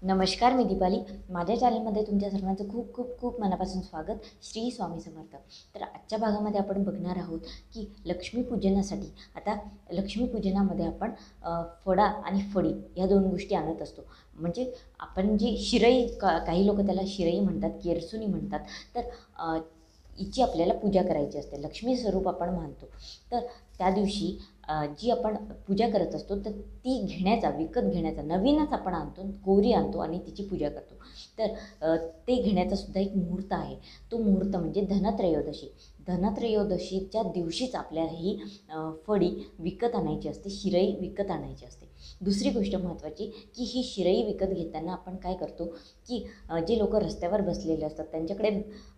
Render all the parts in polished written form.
नमस्कार, मी दीपाली. माझ्या चॅनलमध्ये तुमच्या सर्वांचं खूप खूप खूप मनापासून स्वागत. श्री स्वामी समर्थ. तर आजच्या भागामध्ये आपण बघणार आहोत की लक्ष्मीपूजनासाठी आता लक्ष्मीपूजनामध्ये आपण फडा आणि फडी ह्या दोन गोष्टी आणत असतो. म्हणजे आपण जी शिरई काही लोक त्याला शिरई म्हणतात, केरसुनी म्हणतात. तर हिची आपल्याला पूजा करायची असते, लक्ष्मी स्वरूप आपण मानतो. तर त्या दिवशी जी आपण पूजा करत असतो तर ती विकत घेण्याचा नवीनच आपण आणतो, गौरी आणतो आणि तिची पूजा करतो. तर ते घेण्याचा सुद्धा एक मुहूर्त आहे. तो मुहूर्त म्हणजे धनत्रयोदशी. धनत्रयोदशीच्या दिवशीच आपल्याला ही फडी विकत आणायची असते, शिरई विकत आणायची असते. दुसरी गोष्ट महत्त्वाची की ही शिरई विकत घेताना आपण काय करतो की जे लोक रस्त्यावर बसलेले असतात त्यांच्याकडे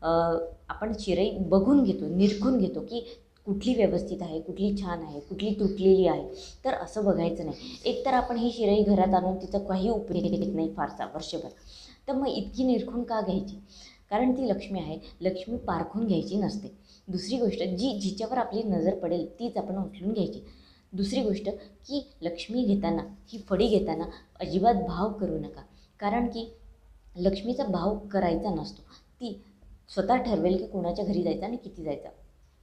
आपण शिरई बघून घेतो, निरखून घेतो की कुठली व्यवस्थित आहे, कुठली छान आहे, कुठली तुटलेली आहे. तर असं बघायचं नाही. एकतर आपण ही शिराई घरात आणून तिचा काही उपयोग येत नाही फारसा वर्षभर. तर मग इतकी निरखून का घ्यायची? कारण ती लक्ष्मी आहे, लक्ष्मी पारखून घ्यायची नसते. दुसरी गोष्ट जिच्यावर आपली नजर पडेल तीच आपण उचलून घ्यायची. दुसरी गोष्ट की लक्ष्मी घेताना, ही फडी घेताना अजिबात भाव करू नका. कारण की लक्ष्मीचा भाव करायचा नसतो. ती स्वतः ठरवेल की कोणाच्या घरी जायचं आणि किती जायचं.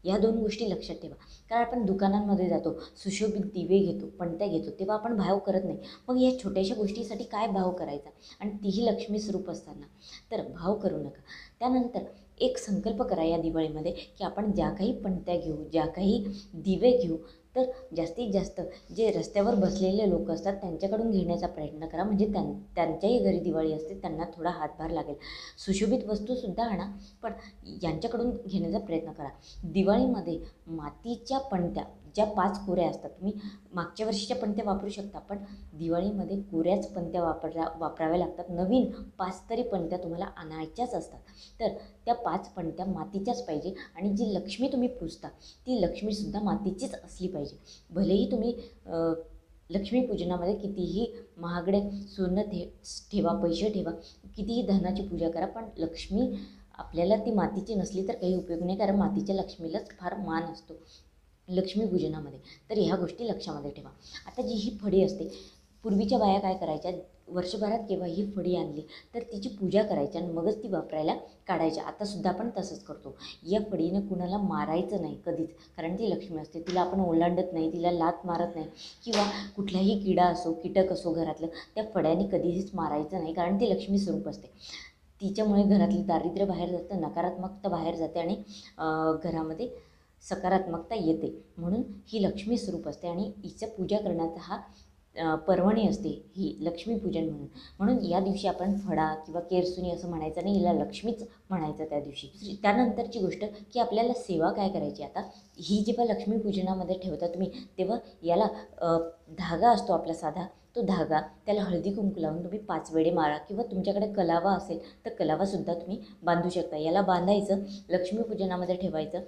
या दोन गोष्टी लक्षात ठेवा. कारण आपण दुकानांमध्ये जातो, सुशोभित दिवे घेतो, पणत्या घेतो, तेव्हा आपण भाव करत नाही. मग या छोट्याशा गोष्टीसाठी काय भाव करायचा? आणि तीही लक्ष्मी स्वरूप असताना. तर भाव करू नका. त्यानंतर एक संकल्प करा या दिवाळीमध्ये की आपण ज्या काही पणत्या घेऊ, ज्या काही दिवे घेऊ, तर जास्तीत जास्त जे रस्त्यावर बसलेले लोक असतात त्यांच्याकडून घेण्याचा प्रयत्न करा. म्हणजे त्यांच्याही घरी दिवाळी असते, त्यांना थोडा हातभार लागेल. सुशोभित वस्तूसुद्धा आणा, पण यांच्याकडून घेण्याचा प्रयत्न करा. दिवाळीमध्ये मातीच्या पणत्या ज्या 5 कोऱ्या असतात, तुम्ही मागच्या वर्षीच्या पणत्या वापरू शकता, पण दिवाळीमध्ये कोऱ्याच पणत्या वापराव्या लागतात. नवीन 5 तरी पणत्या तुम्हाला आणायच्याच असतात. तर त्या 5 पणत्या मातीच्याच पाहिजे. आणि जी लक्ष्मी तुम्ही पूजता ती लक्ष्मीसुद्धा मातीचीच असली पाहिजे. भलेही तुम्ही लक्ष्मीपूजनामध्ये कितीही महागडे सोनं ठेवा, पैसे ठेवा, कितीही धनाची पूजा करा, पण लक्ष्मी आपल्याला ती मातीची नसली तर काही उपयोग नाही. कारण मातीच्या लक्ष्मीलाच फार मान असतो लक्ष्मीपूजनामध्ये. तर ह्या गोष्टी लक्षामध्ये ठेवा. आता जी ही फडी असते, पूर्वीच्या बाया काय करायच्या, वर्षभरात केव्हा ही फडी आणली तर तिची पूजा करायच्या आणि मगच ती वापरायला काढायच्या. आतासुद्धा आपण तसंच करतो. या फडीनं कुणाला मारायचं नाही कधीच, कारण ती लक्ष्मी असते. तिला आपण ओलांडत नाही, तिला लाथ मारत नाही, किंवा कुठलाही किडा असो, कीटक असो घरातलं, त्या फड्याने कधीच मारायचं नाही. कारण ती लक्ष्मी स्वरूप असते. तिच्यामुळे घरातलं दारिद्र्य बाहेर जातं, नकारात्मकता बाहेर जाते आणि घरामध्ये सकारात्मकता येते. म्हणून ही लक्ष्मी स्वरूप असते आणि हिचं पूजा करण्याचा हा पर्वणी असते ही लक्ष्मीपूजन म्हणून. म्हणून या दिवशी आपण फडा किंवा केरसुनी असं म्हणायचं नाही, हिला लक्ष्मीच म्हणायचं त्या दिवशी. त्यानंतरची गोष्ट की आपल्याला सेवा काय करायची. आता ही जेव्हा लक्ष्मीपूजनामध्ये ठेवता तुम्ही, तेव्हा याला धागा असतो आपला साधा, तो धागा त्याला हळदी कुंकू लावून तुम्ही 5 वेळे मारा, किंवा तुमच्याकडे कलावा असेल तर कलावासुद्धा तुम्ही बांधू शकता. याला बांधायचं, लक्ष्मीपूजनामध्ये ठेवायचं.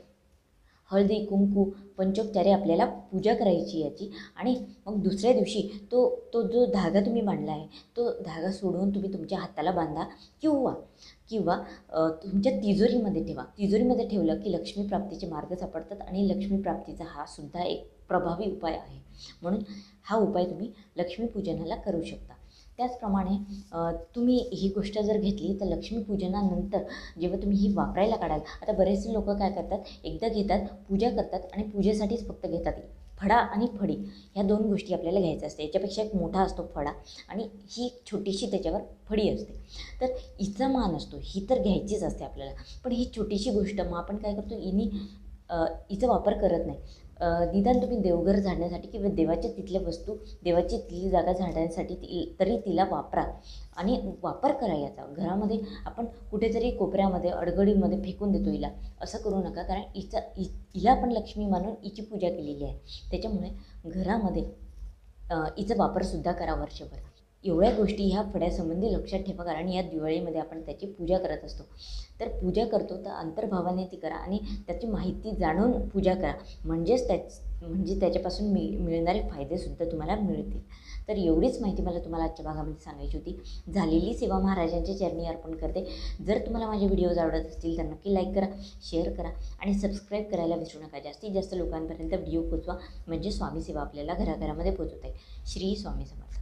हळदी कुंकू पंचोपचारे आपल्याला पूजा करायची याची. आणि मग दुसऱ्या दिवशी तो तो जो धागा तुम्ही बांधला आहे तो धागा सोडून तुम्ही तुमच्या हाताला बांधा, किंवा किंवा तुमच्या तिजोरीमध्ये ठेवा. तिजोरीमध्ये ठेवलं की लक्ष्मीप्राप्तीचे मार्ग सापडतात आणि लक्ष्मीप्राप्तीचा हा सुद्धा एक प्रभावी उपाय आहे. म्हणून हा उपाय तुम्ही लक्ष्मीपूजनाला करू शकता. त्याचप्रमाणे तुम्ही ही गोष्ट जर घेतली तर लक्ष्मीपूजनानंतर जेव्हा तुम्ही ही वापरायला काढाल, आता बरेचसे लोक काय करतात, एकदा घेतात, पूजा करतात आणि पूजेसाठीच फक्त घेतात. फडा आणि फडी ह्या दोन गोष्टी आपल्याला घ्यायच्या असते. याच्यापेक्षा एक मोठा असतो फडा आणि ही छोटीशी त्याच्यावर फडी असते. तर हिचा मान असतो, ही तर घ्यायचीच असते आपल्याला. पण ही छोटीशी गोष्ट मग आपण काय करतो, हिचा वापर करत नाही. निदान तुम्ही देवघर झाडण्यासाठी किंवा देवाच्या तिथल्या वस्तू, देवाची तिथली जागा झाडण्यासाठी तरी तिला वापरा आणि वापर करा याचा. घरामध्ये आपण कुठेतरी कोपऱ्यामध्ये अडगडीमध्ये फेकून देतो हिला, असं करू नका. कारण हिला आपण लक्ष्मी मानून हिची पूजा केलेली आहे. त्याच्यामुळे घरामध्ये हिचा वापरसुद्धा करा वर्षभर. एवढ्या गोष्टी ह्या फड्यासंबंधी लक्षात ठेवा. कारण या दिवाळीमध्ये आपण त्याची पूजा करत असतो. तर पूजा करतो तर अंतर्भावाने ती करा आणि त्याची माहिती जाणून पूजा करा. म्हणजे त्याच्यापासून मिळणारे फायदेसुद्धा तुम्हाला मिळतील. तर एवढीच माहिती मला तुम्हाला आजच्या भागामध्ये सांगायची होती. झालेली सेवा महाराजांच्या चरणी अर्पण करते. जर तुम्हाला माझे व्हिडिओज आवडत असतील तर नक्की लाईक करा, शेअर करा आणि सबस्क्राईब करायला विसरू नका. जास्तीत जास्त लोकांपर्यंत व्हिडिओ पोचवा, म्हणजे स्वामी सेवा आपल्याला घराघरामध्ये पोचवता येईल. श्री स्वामी समर्थ.